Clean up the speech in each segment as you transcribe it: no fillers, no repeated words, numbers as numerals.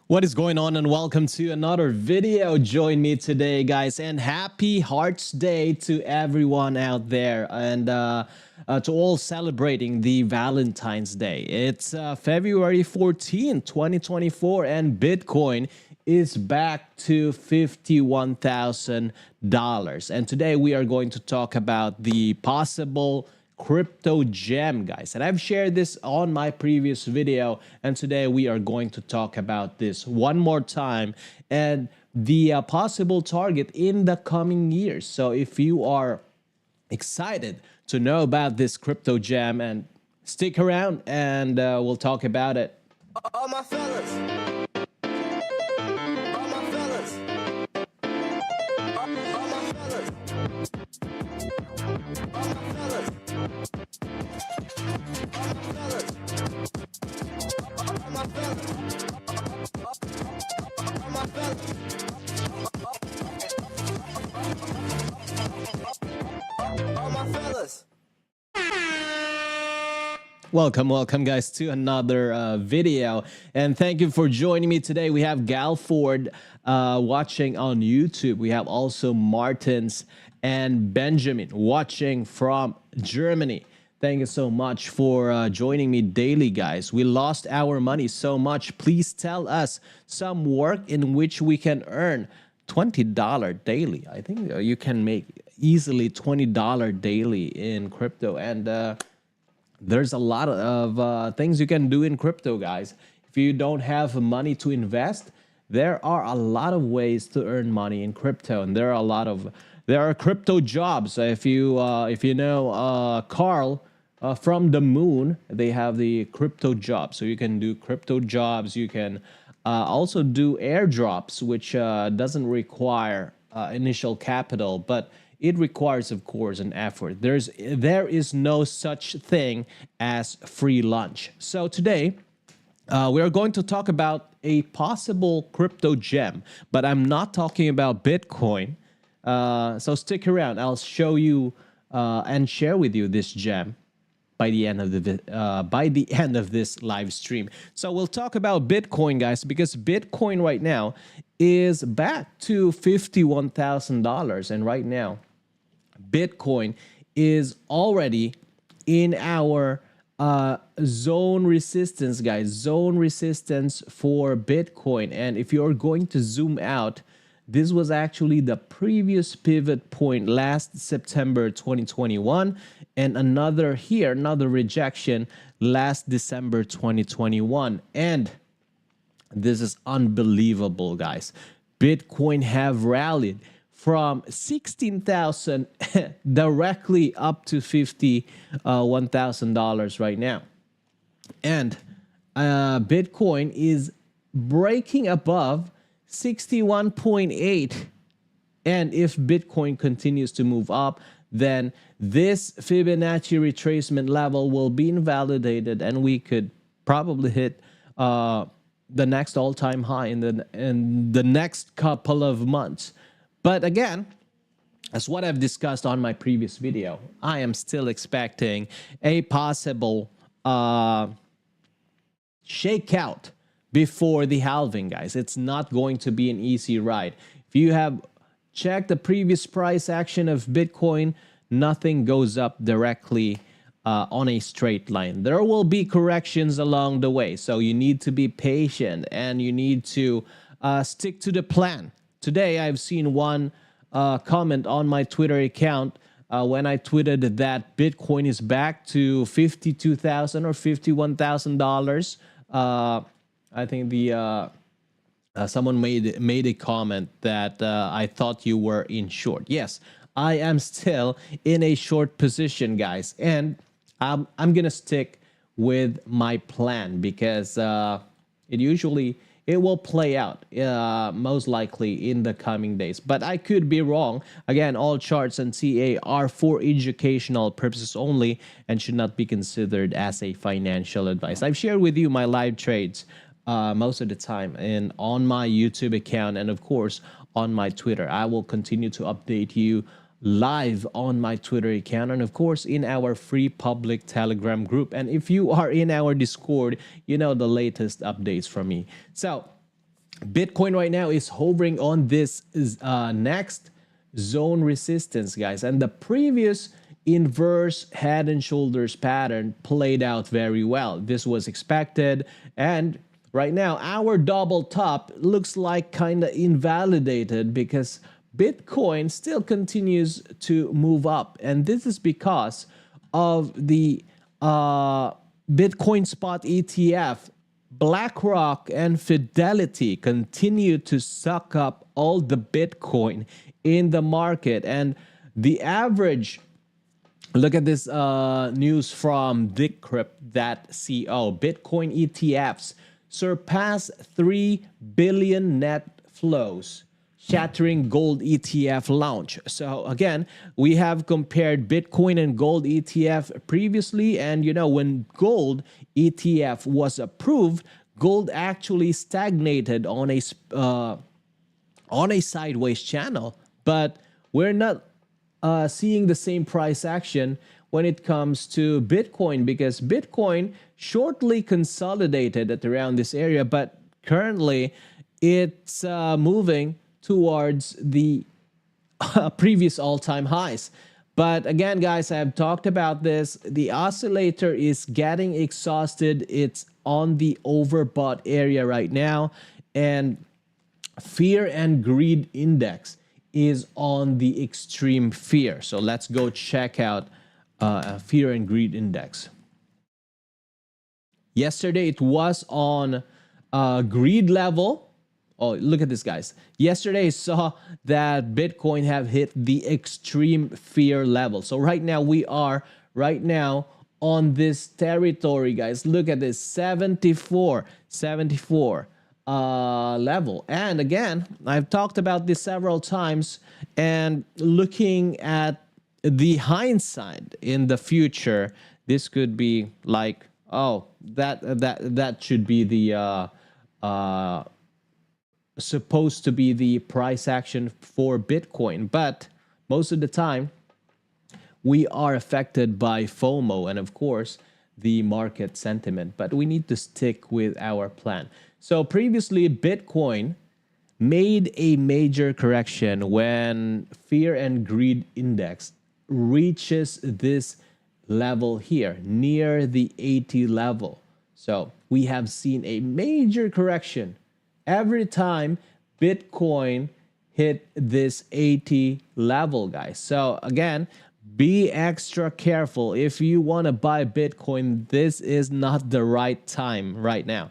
What is going on, and welcome to another video. Join me today, guys, and happy Hearts Day to everyone out there, and to all celebrating the Valentine's Day. It's February 14, 2024, and Bitcoin is back to $51,000. And today we are going to talk about the possible crypto gem, guys, and I've shared this on my previous video, and today we are going to talk about this one more time and the possible target in the coming years. So if you are excited to know about this crypto gem, and stick around and we'll talk about it. All my fellas. All my fellas. All my fellas. All my fellas. Welcome guys to another video, and thank you for joining me today. We have Galford watching on YouTube. We have also Martins and Benjamin watching from Germany. Thank you so much for joining me daily, guys. We lost our money so much. Please tell us some work in which we can earn $20 daily. I think you can make easily $20 daily in crypto, and there's a lot of things you can do in crypto, guys. If you don't have money to invest, there are a lot of ways to earn money in crypto, and there are crypto jobs. If you know Carl from the moon, they have the crypto jobs. So you can do crypto jobs. You can also do airdrops, which doesn't require initial capital, but it requires, of course, an effort. There is no such thing as free lunch. So today, we are going to talk about a possible crypto gem, but I'm not talking about Bitcoin. So stick around. I'll show you and share with you this gem by the end of this live stream. So we'll talk about Bitcoin, guys, because Bitcoin right now is back to $51,000, and right now Bitcoin is already in our zone resistance, guys. Zone resistance for Bitcoin. And if you're going to zoom out, this was actually the previous pivot point last September 2021, and another rejection last December 2021. And this is unbelievable, guys. Bitcoin have rallied from 16,000 directly up to $51,000 right now. And Bitcoin is breaking above 61.8. And if Bitcoin continues to move up, then this Fibonacci retracement level will be invalidated, and we could probably hit the next all-time high in the next couple of months. But again, as what I've discussed on my previous video, I am still expecting a possible shakeout before the halving, guys. It's not going to be an easy ride. If you have checked the previous price action of Bitcoin, nothing goes up directly on a straight line. There will be corrections along the way, so you need to be patient and you need to stick to the plan. Today, I've seen one comment on my Twitter account when I tweeted that Bitcoin is back to $52,000 or $51,000. I think someone made a comment that I thought you were in short. Yes, I am still in a short position, guys, and I'm gonna stick with my plan because it will play out most likely in the coming days. But I could be wrong. Again, all charts and TA are for educational purposes only and should not be considered as a financial advice. I've shared with you my live trades most of the time on my YouTube account, and of course on my Twitter. I will continue to update you live on my Twitter account, and of course in our free public Telegram group. And if you are in our Discord, you know the latest updates from me. So Bitcoin right now is hovering on this next zone resistance, guys. And the previous inverse head and shoulders pattern played out very well. This was expected. And right now, our double top looks like kind of invalidated because Bitcoin still continues to move up. And this is because of the Bitcoin spot ETF. BlackRock and Fidelity continue to suck up all the Bitcoin in the market. And the average, look at this news from Decrypt.co. Bitcoin ETFs surpass 3 billion net flows, shattering gold ETF launch. So again, we have compared Bitcoin and gold ETF previously, and you know, when gold ETF was approved, gold actually stagnated on a sideways channel, but we're not seeing the same price action when it comes to Bitcoin, because Bitcoin shortly consolidated at around this area, but currently it's moving towards the previous all-time highs. But again, guys, I have talked about this. The oscillator is getting exhausted. It's on the overbought area right now. And fear and greed index is on the extreme fear. So let's go check out fear and greed index. Yesterday, it was on greed level. Oh, look at this, guys. Yesterday, I saw that Bitcoin have hit the extreme fear level. So right now, we are on this territory, guys. Look at this, 74 level. And again, I've talked about this several times, and looking at the hindsight in the future, this could be like, oh, that should be the supposed to be the price action for Bitcoin. But most of the time, we are affected by FOMO and, of course, the market sentiment. But we need to stick with our plan. So previously, Bitcoin made a major correction when fear and greed index reaches this level here, near the 80 level. So we have seen a major correction every time Bitcoin hit this 80 level, guys. So again, be extra careful. If you want to buy Bitcoin, this is not the right time right now.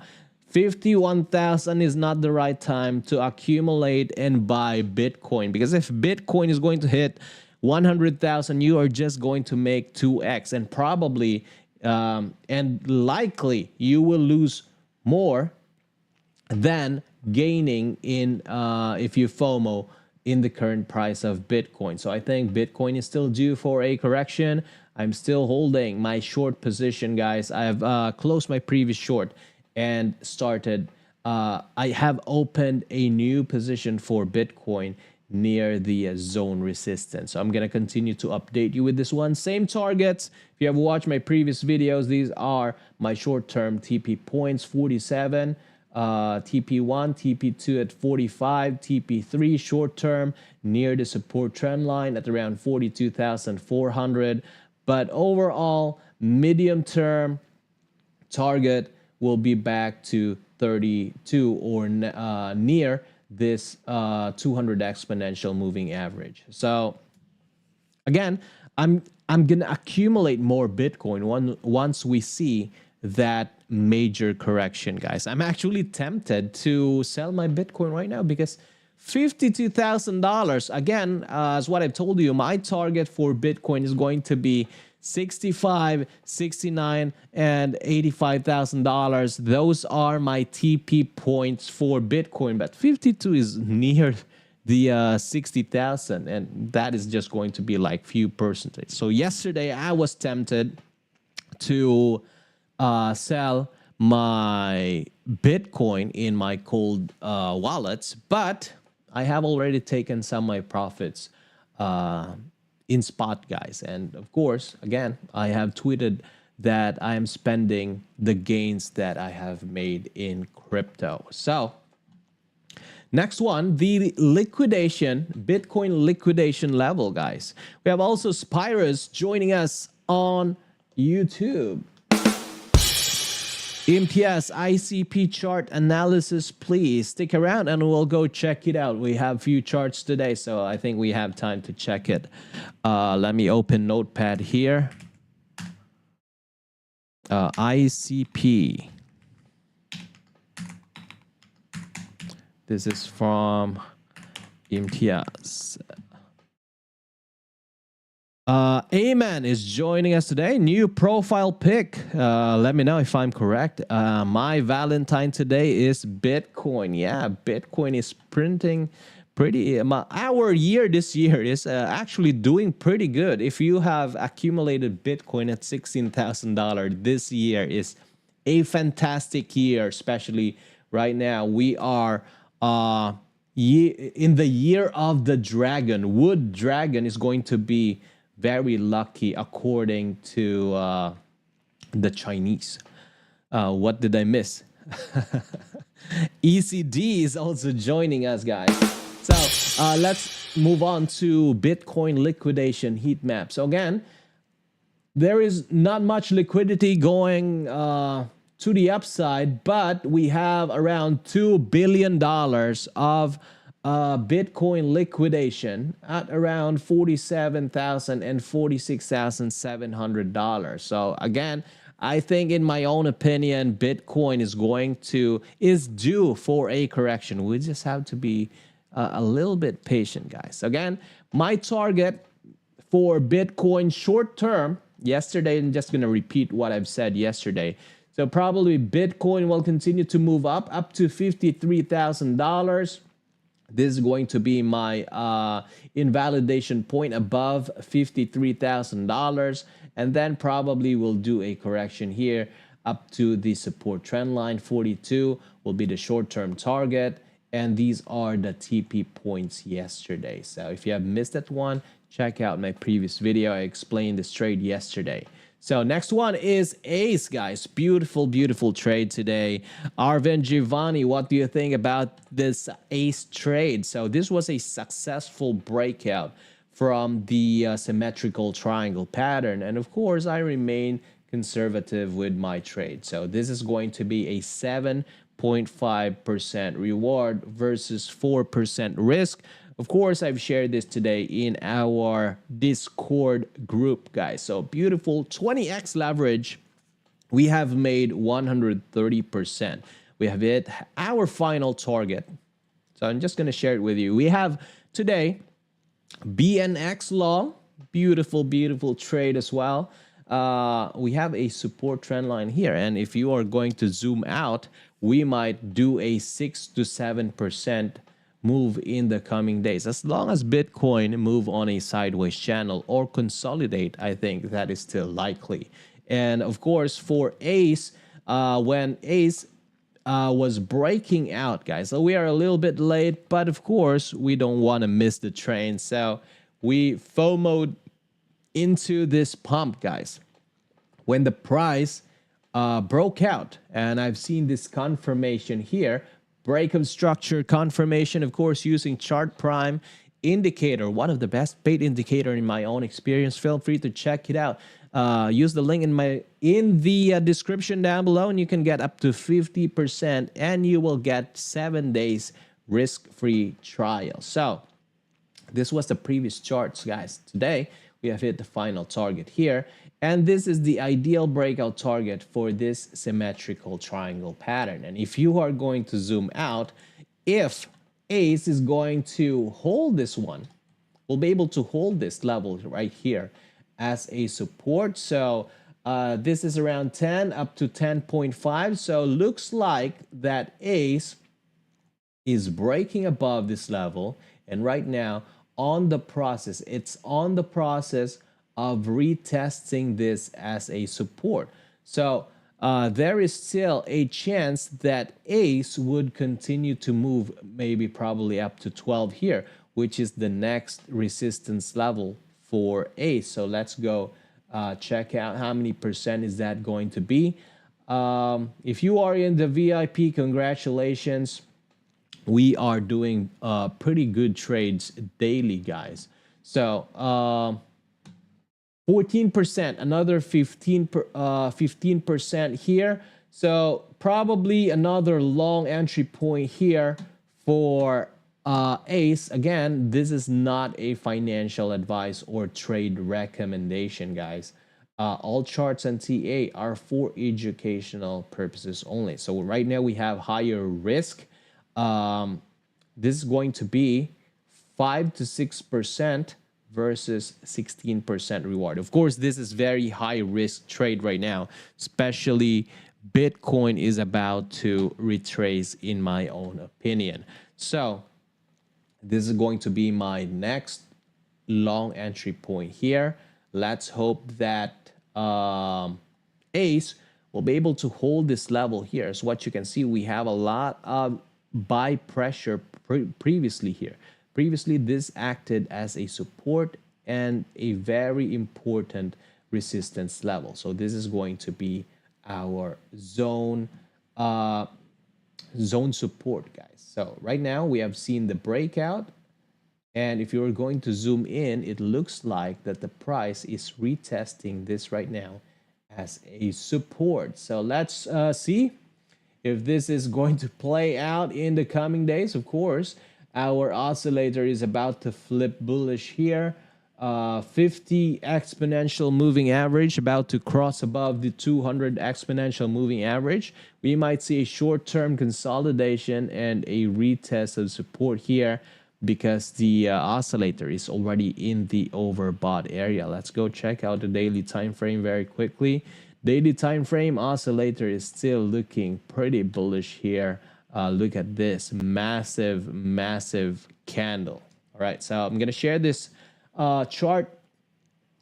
51,000 is not the right time to accumulate and buy Bitcoin, because if Bitcoin is going to hit 100,000, you are just going to make 2x, and probably and likely you will lose more than gaining in if you FOMO in the current price of Bitcoin. So I think Bitcoin is still due for a correction. I'm still holding my short position, guys. I have closed my previous short and started. I have opened a new position for Bitcoin near the zone resistance. So I'm going to continue to update you with this one. Same targets. If you have watched my previous videos, these are my short-term TP points, 47. TP1, TP2 at 45, TP3 short-term near the support trend line at around 42,400. But overall, medium-term target will be back to 32 or near this 200 exponential moving average. So again, I'm gonna accumulate more Bitcoin once we see that major correction, guys. I'm actually tempted to sell my Bitcoin right now because $52,000, again, as what I've told you, my target for Bitcoin is going to be 65, 69, and $85,000. Those are my TP points for Bitcoin, but 52 is near the 60,000, and that is just going to be like few percentage. So yesterday I was tempted to sell my Bitcoin in my cold wallets, but I have already taken some of my profits in spot, guys. And of course, again, I have tweeted that I am spending the gains that I have made in crypto. So Next one, the liquidation, Bitcoin liquidation level, guys. We have also Spyrus joining us on YouTube. MPS ICP chart analysis, please stick around and we'll go check it out. We have few charts today, so I think we have time to check it. Let me open Notepad here. ICP. This is from MTS. Amen is joining us today. New profile pic. Let me know if I'm correct. My Valentine today is Bitcoin. Yeah, Bitcoin is printing pretty. Our year this year is actually doing pretty good. If you have accumulated Bitcoin at $16,000, this year is a fantastic year. Especially right now, we are in the year of the dragon. Wood dragon is going to be very lucky according to the Chinese. What did I miss? ECD is also joining us, guys. So let's move on to Bitcoin liquidation heat map. So again, there is not much liquidity going to the upside, but we have around $2 billion of Bitcoin liquidation at around $47,000 and $46,700. So again, I think in my own opinion, Bitcoin is due for a correction. We just have to be a little bit patient, guys. Again, my target for Bitcoin short term yesterday, I'm just going to repeat what I've said yesterday. So probably Bitcoin will continue to move up to $53,000. This is going to be my invalidation point above $53,000. And then probably we'll do a correction here up to the support trend line. 42 will be the short-term target. And these are the TP points yesterday. So if you have missed that one, check out my previous video. I explained this trade yesterday. So next one is ACE, guys. Beautiful, beautiful trade today. Arvind Giovanni, what do you think about this ACE trade? So this was a successful breakout from the symmetrical triangle pattern. And of course, I remain conservative with my trade. So this is going to be a 7.5% reward versus 4% risk. Of course, I've shared this today in our Discord group, guys. So beautiful 20x leverage. We have made 130%. We have hit our final target. So I'm just going to share it with you. We have today BNX long. Beautiful, beautiful trade as well. We have a support trend line here. And if you are going to zoom out, we might do a 6 to 7% move in the coming days. As long as Bitcoin move on a sideways channel or consolidate, I think that is still likely. And of course, for ACE, when ACE was breaking out, guys, so we are a little bit late, but of course, we don't want to miss the train. So we FOMO'd into this pump, guys. When the price broke out, and I've seen this confirmation here, break of structure confirmation, of course, using chart prime indicator, one of the best bait indicator in my own experience. Feel free to check it out. Use the link in the description down below, and you can get up to 50%, and you will get 7 days risk-free trial. So this was the previous charts, guys. Today we have hit the final target here. And this is the ideal breakout target for this symmetrical triangle pattern. And if you are going to zoom out, if ACE is going to hold this one, we'll be able to hold this level right here as a support. So this is around 10 up to 10.5. So looks like that ACE is breaking above this level. And right now, it's on the process of retesting this as a support. So there is still a chance that ACE would continue to move, maybe probably up to 12 here, which is the next resistance level for ACE. So let's go check out how many percent is that going to be. If you are in the VIP, congratulations. we are doing pretty good trades daily, guys. So 14%, another 15% here. So probably another long entry point here for ACE. Again, this is not a financial advice or trade recommendation, guys. All charts and TA are for educational purposes only. So right now we have higher risk. This is going to be 5 to 6% versus 16% reward. Of course, this is very high risk trade right now, especially Bitcoin is about to retrace, in my own opinion. So this is going to be my next long entry point here. Let's hope that ACE will be able to hold this level here. So what you can see, we have a lot of buy pressure previously here. Previously, this acted as a support and a very important resistance level. So this is going to be our zone support, guys. So right now we have seen the breakout, and if you're going to zoom in, it looks like that the price is retesting this right now as a support. So let's see if this is going to play out in the coming days. Of course, our oscillator is about to flip bullish here. 50 exponential moving average about to cross above the 200 exponential moving average. We might see a short-term consolidation and a retest of support here because the oscillator is already in the overbought area. Let's go check out the daily time frame very quickly. Daily time frame oscillator is still looking pretty bullish here. Look at this massive candle. All right, so I'm gonna share this chart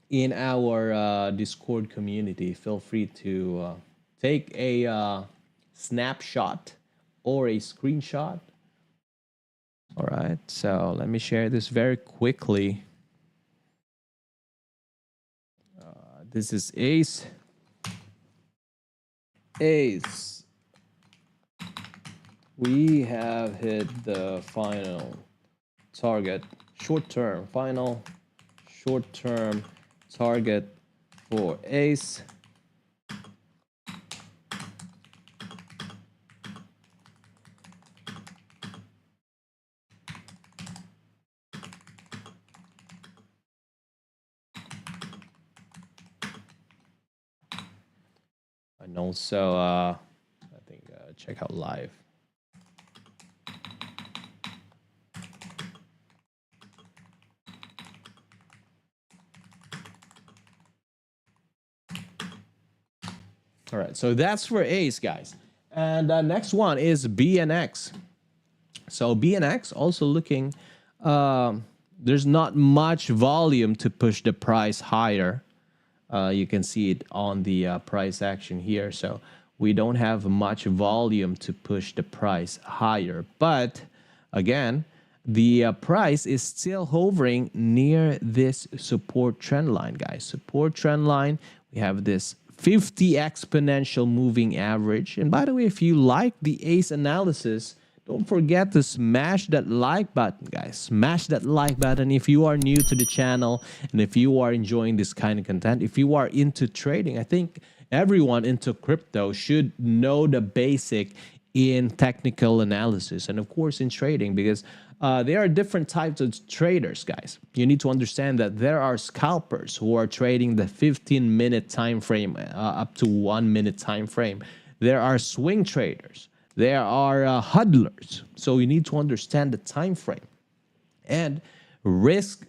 in our Discord community. Feel free to take a snapshot or a screenshot. All right, so let me share this very quickly. This is ACE. ACE. We have hit the final target, short-term, final short-term target for ACE. And also, I think check out live. All right, so that's for ACE, guys. And next one is BNX. So BNX also looking, there's not much volume to push the price higher. You can see it on the price action here. So we don't have much volume to push the price higher. But again, the price is still hovering near this support trend line, guys. Support trend line, we have this 50 exponential moving average. And by the way, if you like the ACE analysis, don't forget to smash that like button, guys. Smash that like button if you are new to the channel and if you are enjoying this kind of content. If you are into trading, I think everyone into crypto should know the basic in technical analysis and of course in trading, because there are different types of traders, guys. You need to understand that there are scalpers who are trading the 15-minute time frame up to 1 minute time frame. There are swing traders. There are huddlers. So you need to understand the time frame and risk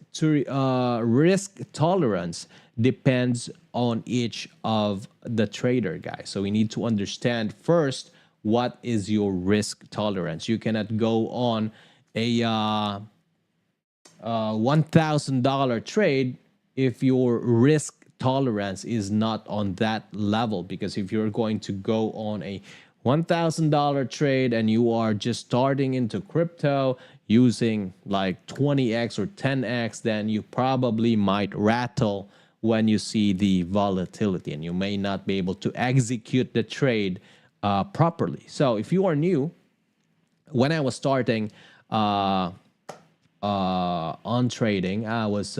tolerance depends on each of the trader, guys. So we need to understand first what is your risk tolerance. You cannot go on a $1,000 trade if your risk tolerance is not on that level, because if you're going to go on a $1,000 trade and you are just starting into crypto using like 20x or 10x, then you probably might rattle when you see the volatility and you may not be able to execute the trade properly. So if you are new, when I was starting on trading, I was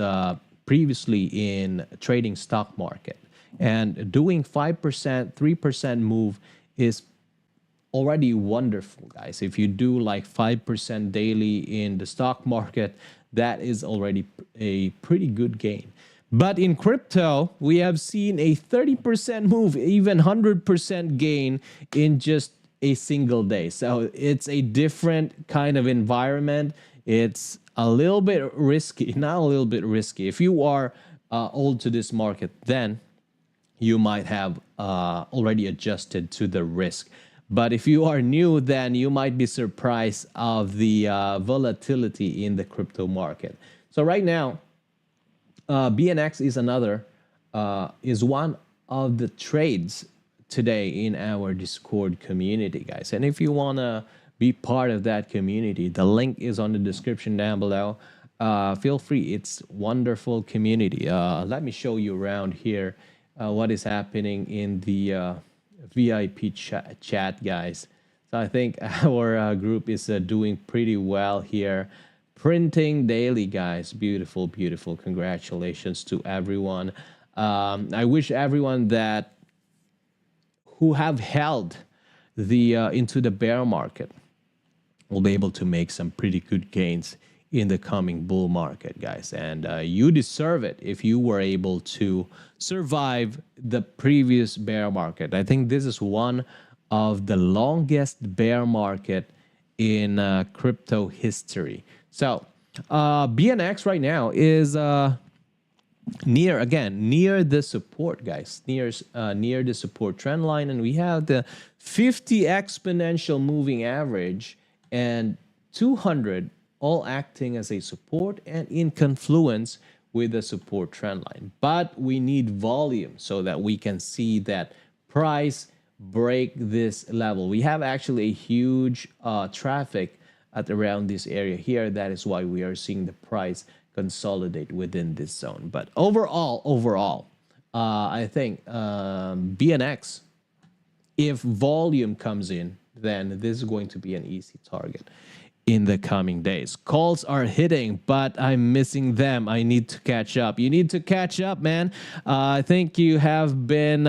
previously in trading stock market, and doing 5%, 3% move is already wonderful, guys. If you do like 5% daily in the stock market, that is already a pretty good gain. But in crypto, we have seen a 30% move, even 100% gain in just a single day. So it's a different kind of environment. It's a little bit risky, not a little bit risky. If you are old to this market, then you might have already adjusted to the risk. But if you are new, then you might be surprised of the volatility in the crypto market. So right now, BNX is one of the trades today in our Discord community, guys. And if you want to be part of that community, the link is on the description down below. Feel free. It's wonderful community. Let me show you around here what is happening in the VIP chat, guys. So I think our group is doing pretty well here. Printing daily, guys. Beautiful, beautiful. Congratulations to everyone. I wish everyone that who have held the into the bear market will be able to make some pretty good gains in the coming bull market, guys. And you deserve it if you were able to survive the previous bear market. I think this is one of the longest bear market in crypto history. So BNX right now is near the support, guys, near the support trend line, and we have the 50 exponential moving average and 200 all acting as a support and in confluence with the support trend line. But we need volume so that we can see that price break this level. We have actually a huge traffic at around this area here. That is why we are seeing the price consolidate within this zone. But overall, I think BNX, if volume comes in, then this is going to be an easy target in the coming days. Calls are hitting, but I'm missing them. I need to catch up. You need to catch up, man. I think you have been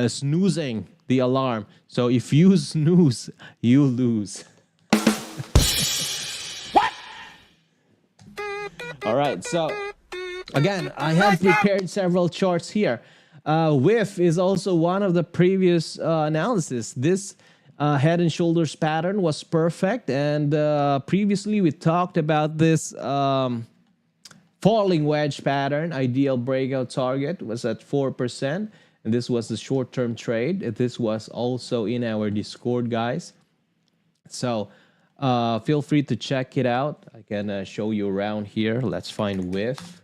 snoozing the alarm. So if you snooze, you lose. All right, so again, I have prepared several charts here. WIF is also one of the previous analysis. This head and shoulders pattern was perfect, and previously we talked about this falling wedge pattern. Ideal breakout target was at 4%, and this was the short-term trade. This was also in our Discord, guys. So feel free to check it out. I can show you around here. Let's find WIF.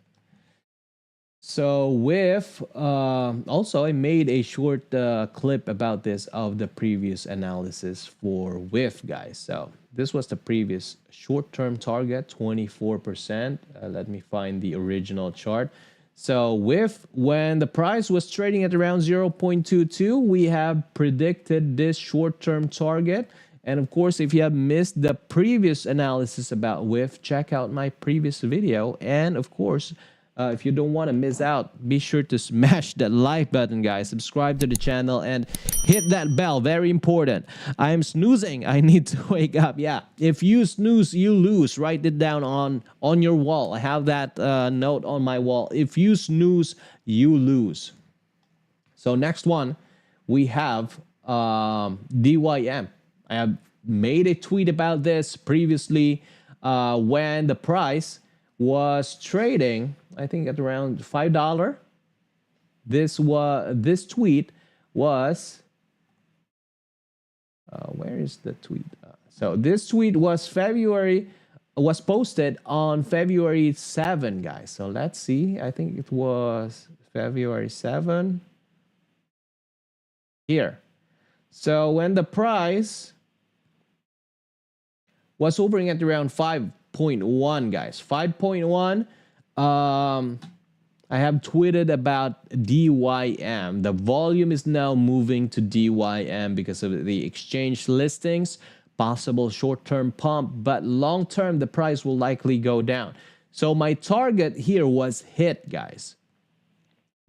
So WIF, also I made a short clip about this of the previous analysis for WIF, guys. So this was the previous short-term target, 24%. Let me find the original chart. So WIF, when the price was trading at around 0.22, we have predicted this short-term target. And of course, if you have missed the previous analysis about WIF, check out my previous video. And of course, if you don't want to miss out, be sure to smash that like button, guys. Subscribe to the channel and hit that bell. Very important. I am snoozing. I need to wake up. Yeah. If you snooze, you lose. Write it down on your wall. I have that note on my wall. If you snooze, you lose. So next one, we have DYM. I have made a tweet about this previously when the price was trading, I think, at around $5. This tweet was where is the tweet? So this tweet was posted on February 7, guys. So let's see. I think it was February 7 here. So when the price was hovering at around 5.1, guys. 5.1. I have tweeted about DYM. The volume is now moving to DYM because of the exchange listings. possible short-term pump, but long-term, the price will likely go down. So my target here was hit, guys.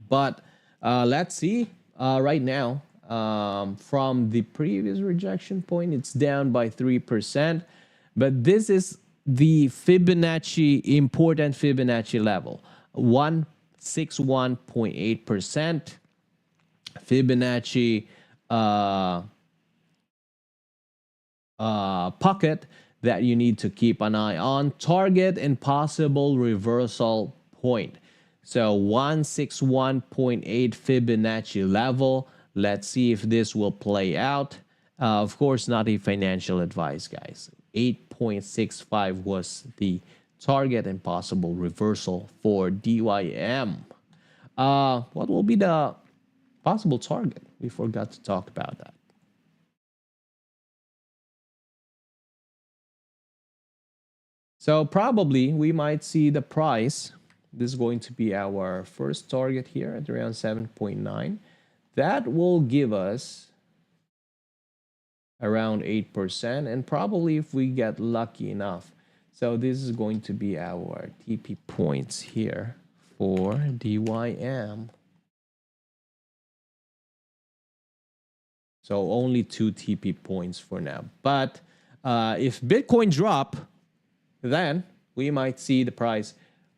But let's see right now. From the previous rejection point, it's down by 3%. But this is the Fibonacci, important Fibonacci level, 161.8%. Fibonacci pocket that you need to keep an eye on. Target and possible reversal point. So 161.8 Fibonacci level. Let's see if this will play out. Of course, not a financial advice, guys. 8.65 was the target and possible reversal for DYM. What will be the possible target? We forgot to talk about that. So probably we might see the price. This is going to be our first target here at around 7.9. That will give us around 8%, and probably if we get lucky enough. So this is going to be our TP points here for DYM. So only 2 TP points for now. But if Bitcoin drop, then we might see the price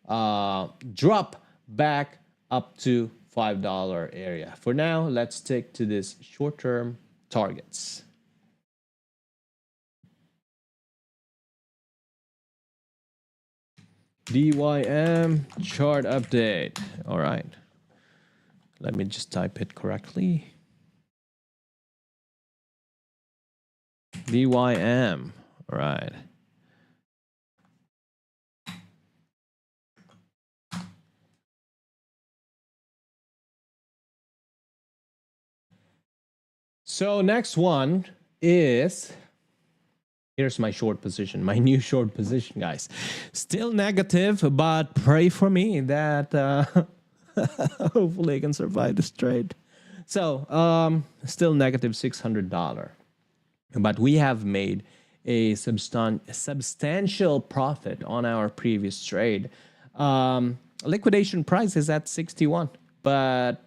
drop back up to $5 area. For now, let's stick to this short-term targets. DYM chart update. All right. Let me just type it correctly. DYM. All right. So next one is, here's my short position, my new short position, guys. Still negative, but pray for me that hopefully I can survive this trade. So still negative $600, but we have made a substantial profit on our previous trade. Liquidation price is at 61, but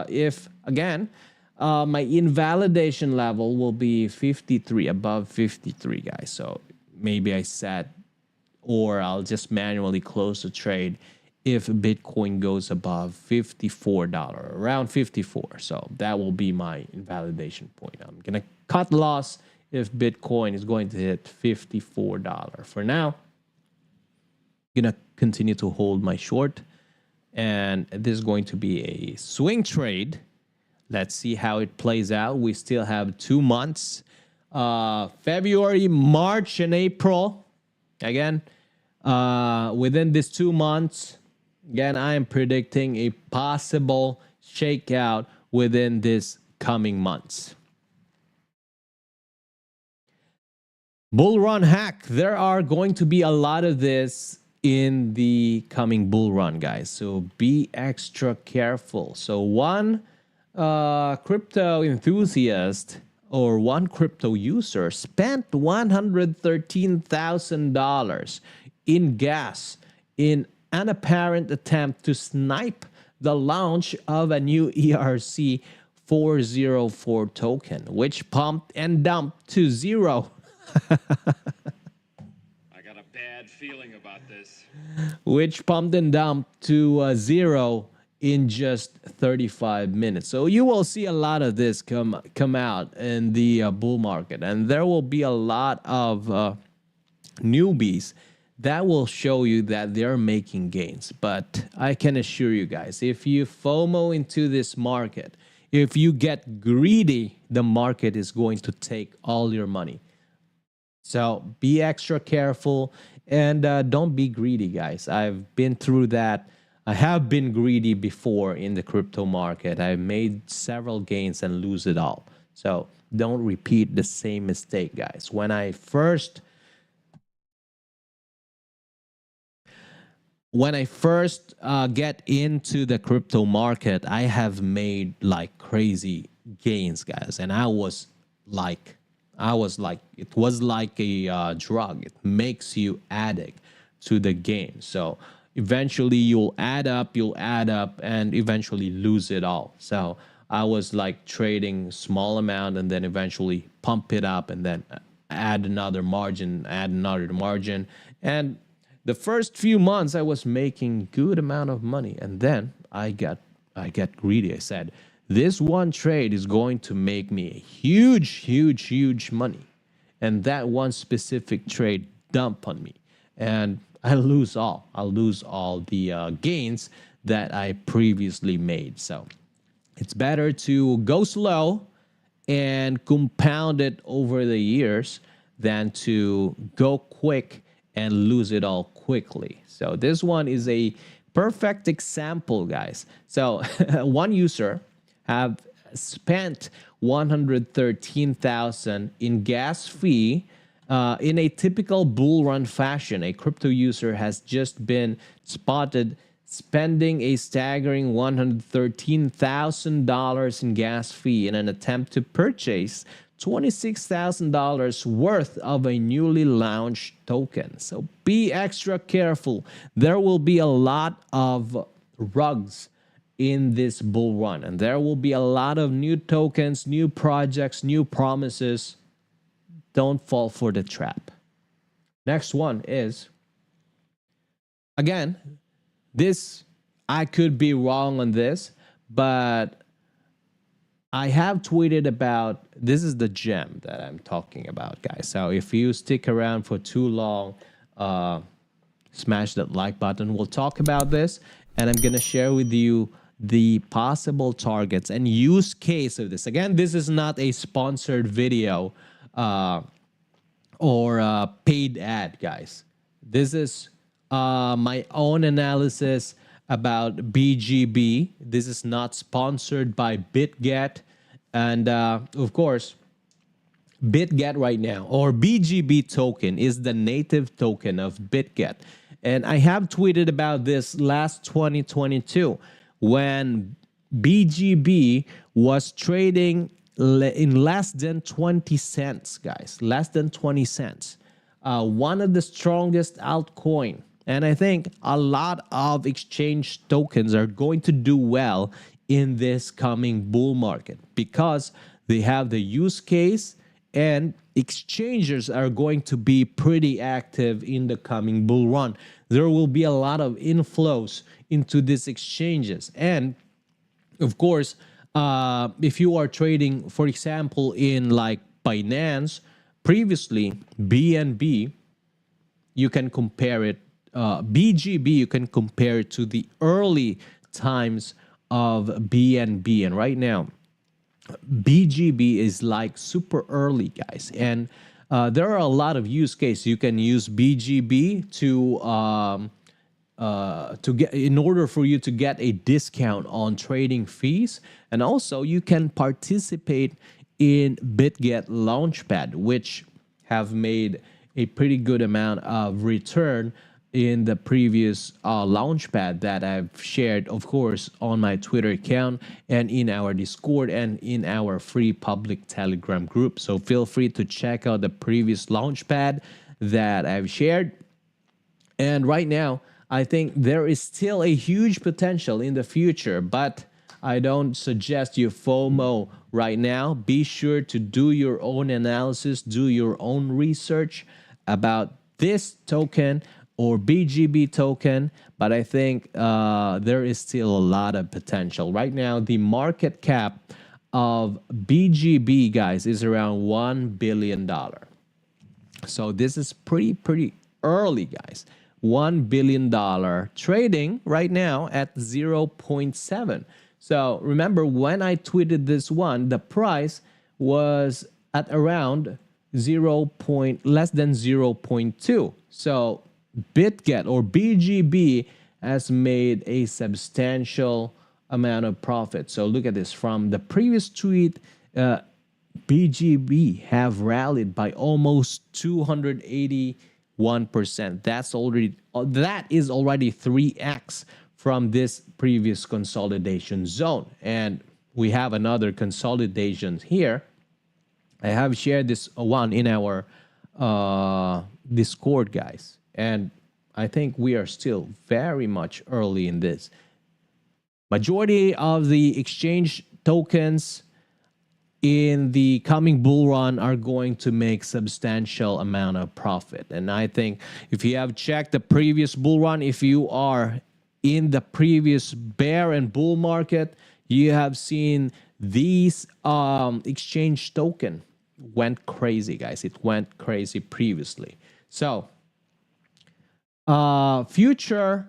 if again, my invalidation level will be 53, above 53, guys. So maybe I set, or I'll just manually close the trade if Bitcoin goes above $54, around 54. So that will be my invalidation point. I'm going to cut loss if Bitcoin is going to hit $54. For now, I'm going to continue to hold my short. And this is going to be a swing trade. Let's see how it plays out. We still have 2 months. February, March, and April. Again, within these 2 months, again, I am predicting a possible shakeout within this coming months. Bull run hack. There are going to be a lot of this in the coming bull run, guys. So be extra careful. So one crypto enthusiast or one crypto user spent $113,000 in gas in an apparent attempt to snipe the launch of a new ERC 404 token, which pumped and dumped to zero. I got a bad feeling about this. Which pumped and dumped to zero in just 35 minutes. So you will see a lot of this come out in the bull market, and there will be a lot of newbies that will show you that they're making gains. But I can assure you guys, if you FOMO into this market, if you get greedy, the market is going to take all your money. So be extra careful and don't be greedy, guys. I've been through that. I have been greedy before in the crypto market. I've made several gains and lose it all. So don't repeat the same mistake, guys. When I first get into the crypto market, I have made like crazy gains, guys. And I was like I was like, it was like a drug. It makes you addict to the game. So eventually you'll add up, and eventually lose it all. So I was like trading small amount and then eventually pump it up and then add another margin. And the first few months I was making good amount of money, and then I get greedy. I said, this one trade is going to make me a huge money. And that one specific trade dump on me. And I lose all. I lose all the gains that I previously made. So it's better to go slow and compound it over the years than to go quick and lose it all quickly. So this one is a perfect example, guys. So one user have spent 113,000 in gas fee. In a typical bull run fashion, a crypto user has just been spotted spending a staggering $113,000 in gas fee in an attempt to purchase $26,000 worth of a newly launched token. So be extra careful. There will be a lot of rugs in this bull run, and there will be a lot of new tokens, new projects, new promises. Don't fall for the trap. Next one is, again, this, I could be wrong on this, but I have tweeted about, this is the gem that I'm talking about, guys. So if you stick around for too long, smash that like button. We'll talk about this, and I'm going to share with you the possible targets and use case of this. Again, this is not a sponsored video or a paid ad, guys. This is my own analysis about BGB. This is not sponsored by BitGet. And of course, BitGet right now, or BGB token, is the native token of BitGet. And I have tweeted about this last 2022 when BGB was trading in less than 20 cents, guys, less than 20 cents. One of the strongest altcoin. And I think a lot of exchange tokens are going to do well in this coming bull market because they have the use case, and exchangers are going to be pretty active in the coming bull run. There will be a lot of inflows into these exchanges. And of course, if you are trading, for example, in like Binance, previously BNB, you can compare it, BGB, you can compare it to the early times of BNB. And right now, BGB is like super early, guys. And there are a lot of use cases. You can use BGB to get, in order for you to get a discount on trading fees. And also you can participate in BitGet Launchpad, which have made a pretty good amount of return in the previous Launchpad that I've shared, of course, on my Twitter account and in our Discord and in our free public Telegram group. So feel free to check out the previous Launchpad that I've shared. And right now, I think there is still a huge potential in the future, but I don't suggest you FOMO right now. Be sure to do your own analysis, do your own research about this token or BGB token, but I think there is still a lot of potential. Right now, the market cap of BGB, guys, is around $1 billion. So this is pretty early, guys. $1 billion trading right now at 0.7. So remember, when I tweeted this one, the price was at around less than 0.2. So BitGet or BGB has made a substantial amount of profit. So look at this. From the previous tweet, BGB have rallied by almost 281%. That is already 3x from this previous consolidation zone. And we have another consolidation here. I have shared this one in our Discord, guys, and I think we are still very much early in this. Majority of the exchange tokens in the coming bull run are going to make substantial amount of profit. And I think if you have checked the previous bull run, if you are in the previous bear and bull market, you have seen these exchange token went crazy, guys. It went crazy previously. So future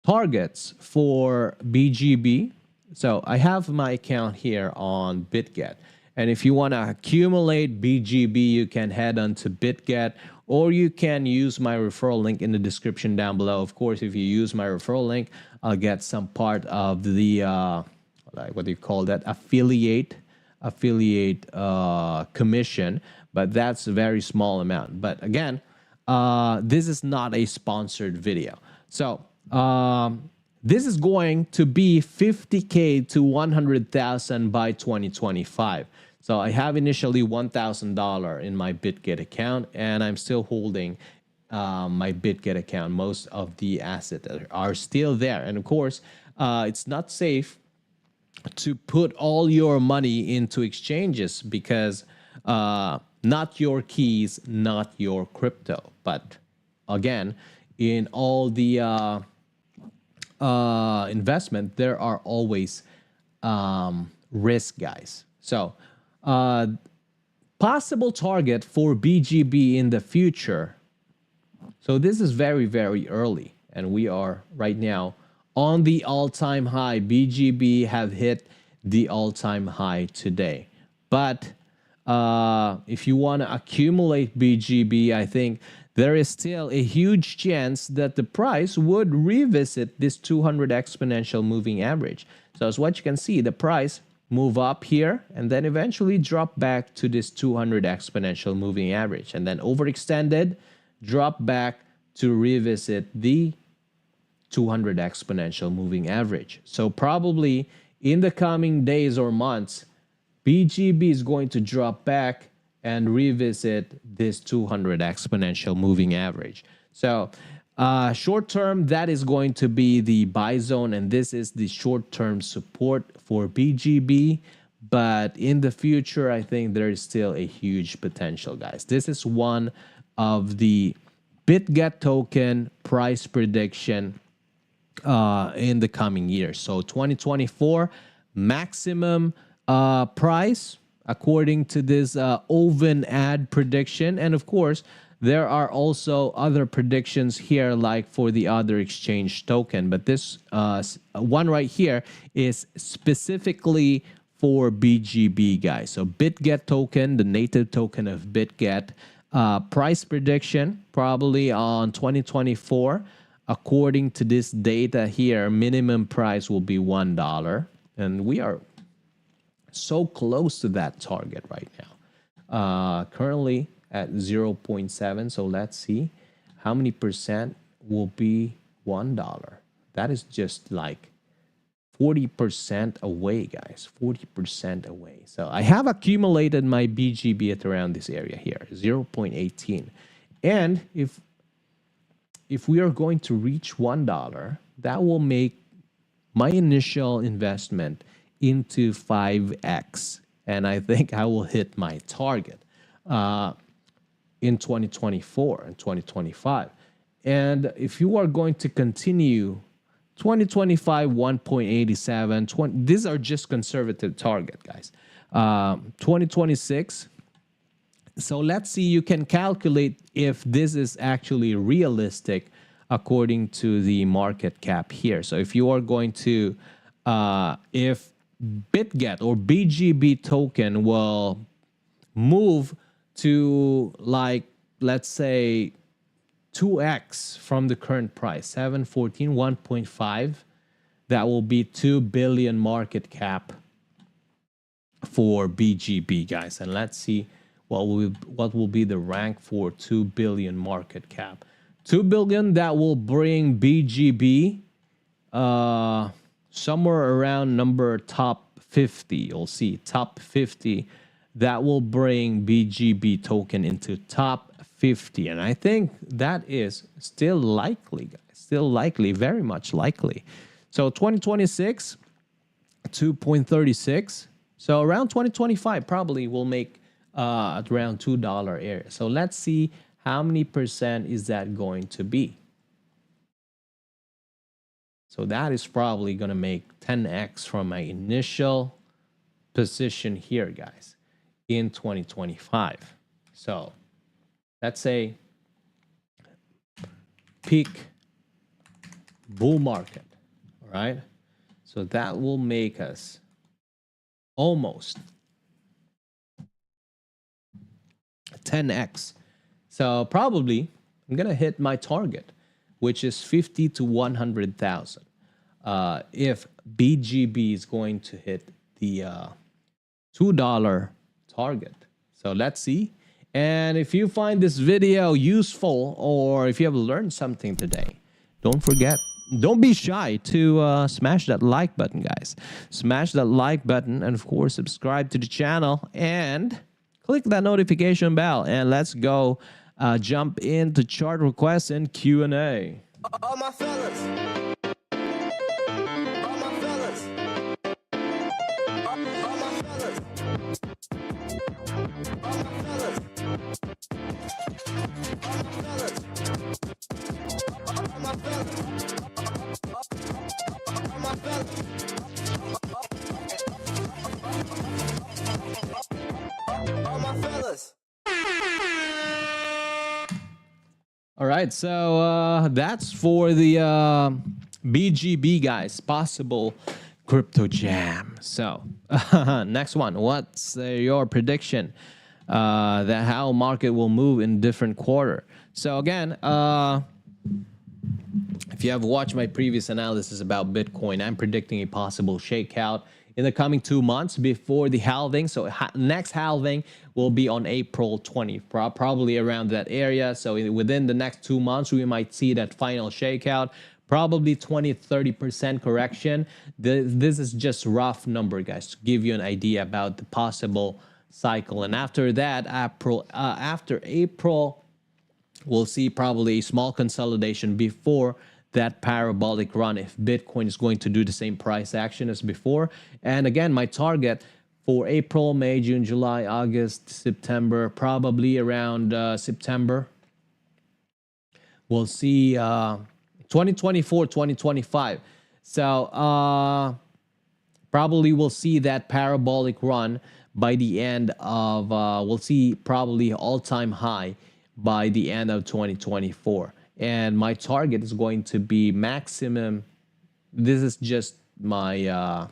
targets for BGB. So I have my account here on BitGet. And if you want to accumulate BGB, you can head on to BitGet, or you can use my referral link in the description down below. Of course, if you use my referral link, I'll get some part of the, what do you call that? Affiliate commission, but that's a very small amount. But again, this is not a sponsored video. So this is going to be 50K to 100,000 by 2025. So I have initially $1,000 in my BitGet account, and I'm still holding my BitGet account. Most of the assets are still there. And of course, it's not safe to put all your money into exchanges because not your keys, not your crypto. But again, in all the investment, there are always risk, guys. So possible target for BGB in the future. So this is very, very early, and we are right now on the all-time high. BGB have hit the all-time high today. But if you want to accumulate BGB, I think there is still a huge chance that the price would revisit this 200 exponential moving average. So as what you can see, the price move up here and then eventually drop back to this 200 exponential moving average, and then overextended, drop back to revisit the 200 exponential moving average. So probably in the coming days or months, BGB is going to drop back and revisit this 200 exponential moving average. So short term, that is going to be the buy zone, and this is the short term support for BGB. But in the future, I think there is still a huge potential, guys. This is one of the BitGet token price prediction in the coming years. So 2024 maximum price according to this Oven ad prediction. And of course, there are also other predictions here like for the other exchange token. But this one right here is specifically for BGB, guys. So BitGet token, the native token of BitGet, price prediction probably on 2024. According to this data here, minimum price will be $1. And we are so close to that target right now. Currently at 0.7. So let's see how many percent will be $1. That is just like 40% away, guys. 40% away. So I have accumulated my BGB at around this area here, 0.18. And if we are going to reach $1, that will make my initial investment into 5x. And I think I will hit my target in 2024 and 2025. And if you are going to continue 2025, 1.87, these are just conservative target, guys. 2026. So let's see, you can calculate if this is actually realistic according to the market cap here. So if you are going to, if BitGet or BGB token will move to like, let's say 2x from the current price, 714, 1.5, that will be 2 billion market cap for BGB, guys. And let's see what will be the rank for 2 billion market cap. 2 billion, that will bring BGB somewhere around number top 50. You'll see top 50 that will bring BGB token into top 50. And I think that is still likely, guys. Still likely, very much likely. So 2026, 2.36. So around 2025, probably will make at around $2 area. So let's see how many percent is that going to be. So that is probably going to make 10x from my initial position here, guys, in 2025. So let's say peak bull market, all right? So that will make us almost 10x. So probably I'm gonna hit my target, which is 50 to 100,000. If BGB is going to hit the $2 target. So let's see. And if you find this video useful, or if you have learned something today, don't forget, don't be shy to smash that like button, guys. Smash that like button, and of course, subscribe to the channel and click that notification bell. And let's go jump into chart requests and Q&A. All my fellas. All my fellas. All my fellas. All my fellas. All my fellas. All my fellas. All my fellas. All right, so that's for the BGB, guys, possible crypto jam. So next one, what's your prediction that how market will move in different quarter? So again, if you have watched my previous analysis about Bitcoin, I'm predicting a possible shakeout in the coming 2 months before the halving. So next halving will be on April 20, probably around that area. So within the next 2 months, we might see that final shakeout, probably 20-30% correction. This is just rough number, guys, to give you an idea about the possible cycle. And after that, after April, we'll see probably a small consolidation before that parabolic run if Bitcoin is going to do the same price action as before. And again, my target for April, May, June, July, August, September, probably around September. We'll see 2024, 2025. So probably we'll see that parabolic run by the end of, we'll see probably all-time high by the end of 2024. And my target is going to be maximum. This is just my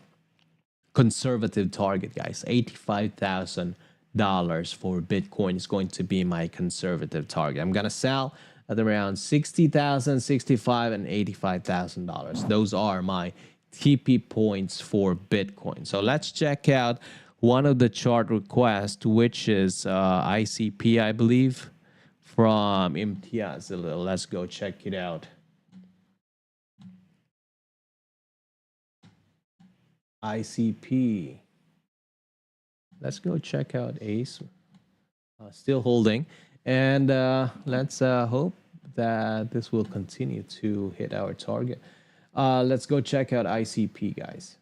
conservative target, guys. $85,000 for Bitcoin is going to be my conservative target. I'm gonna sell at around $60,000, $65,000, and $85,000. Those are my TP points for Bitcoin. So let's check out one of the chart requests, which is ICP, I believe, from Imtiaz. Let's go check it out. ICP. Let's go check out ACE. Still holding. And let's hope that this will continue to hit our target. Let's go check out ICP, guys.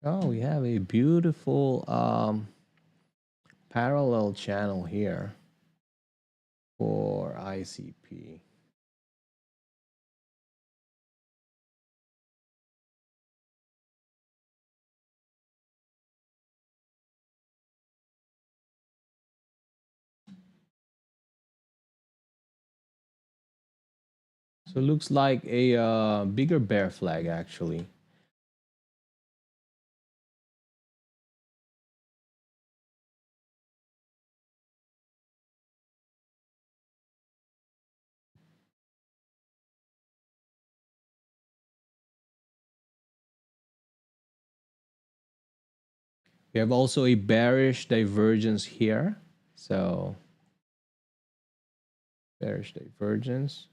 Oh, we have a beautiful parallel channel here for ICP. So it looks like a bigger bear flag, actually. We have also a bearish divergence here. So bearish divergence.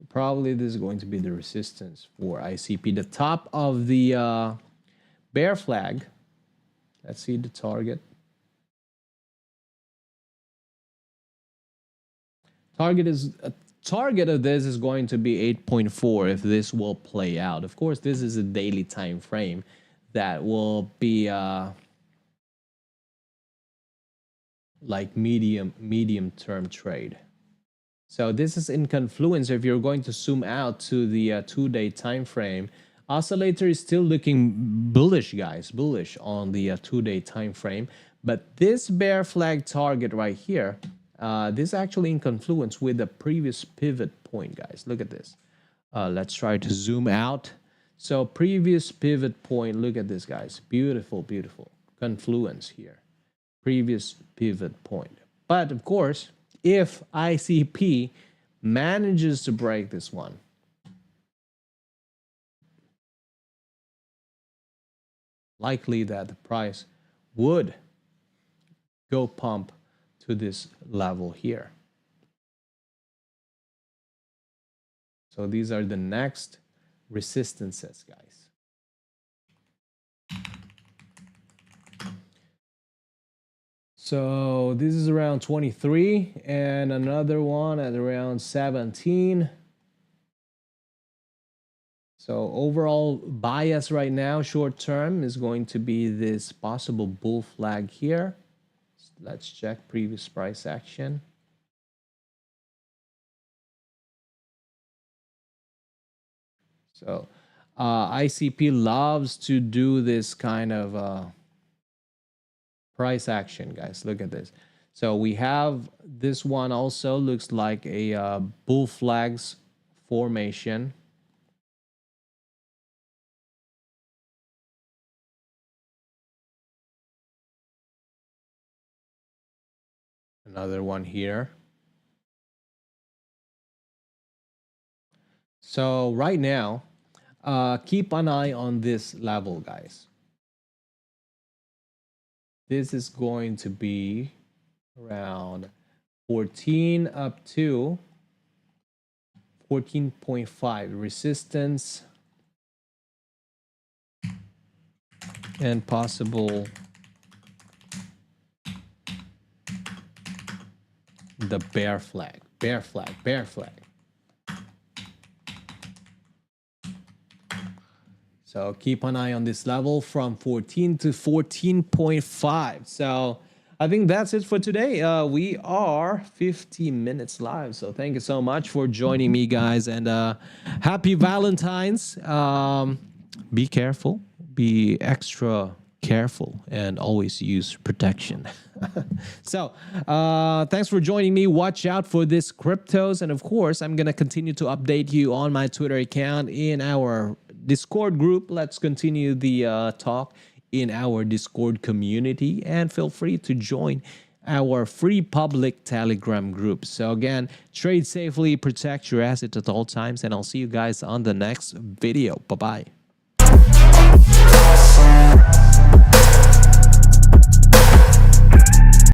Probably this is going to be the resistance for ICP. The top of the bear flag. Let's see the target. Target of this is going to be 8.4 if this will play out. Of course, this is a daily time frame that will be like medium term trade. So this is in confluence. If you're going to zoom out to the 2-day time frame, oscillator is still looking bullish, guys, bullish on the 2-day time frame. But this bear flag target right here, this is actually in confluence with the previous pivot point, guys. Look at this. Let's try to zoom out. So previous pivot point, look at this, guys. Beautiful, beautiful confluence here. Previous pivot point. But of course, if ICP manages to break this one, likely that the price would go pump to this level here. So these are the next resistances, guys. So this is around 23 and another one at around 17. So overall bias right now, short term, is going to be this possible bull flag here. Let's check previous price action. So ICP loves to do this kind of price action, guys. Look at this. So we have this one also looks like a bull flags formation. Another one here. So right now, keep an eye on this level, guys. This is going to be around 14 up to 14.5 resistance and possible the bear flag. So keep an eye on this level from 14 to 14.5. So I think that's it for today. We are 50 minutes live. So thank you so much for joining me, guys. And happy Valentine's. Be careful. Be extra careful and always use protection. So thanks for joining me. Watch out for this cryptos. And of course, I'm going to continue to update you on my Twitter account in our Discord group. Let's continue the talk in our Discord community, and feel free to join our free public Telegram group. So again, trade safely, protect your assets at all times, and I'll see you guys on the next video. Bye-bye.